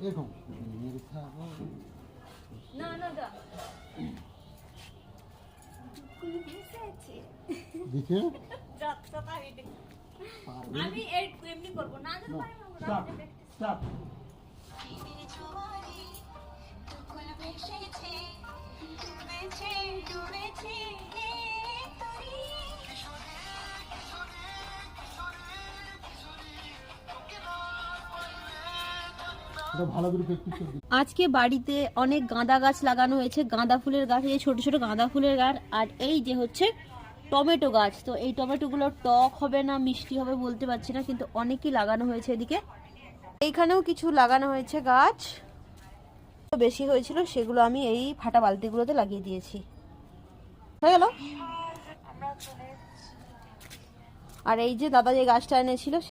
এরকম না না দা দেখে আমি এমনি করবো না স্টপ স্টপ আজকে বাড়িতে অনেক গাঁদা গাছ লাগানো হয়েছে, গাঁদা ফুলের গাছ, এই ছোট ছোট গাঁদা ফুলের গাছ, আর এই যে হচ্ছে টমেটো গাছ। তো এই টমেটোগুলো টক হবে না মিষ্টি হবে বলতে পারছি না, কিন্তু অনেকই লাগানো হয়েছে এদিকে। এইখানেও কিছু লাগানো হয়েছে গাছ, বেশি হয়েছিল সেগুলো আমি এই ফাটা বালতিগুলোতে লাগিয়ে দিয়েছি। হয়ে গেল। আর এই যে দাদা যে গাছটা এনেছিল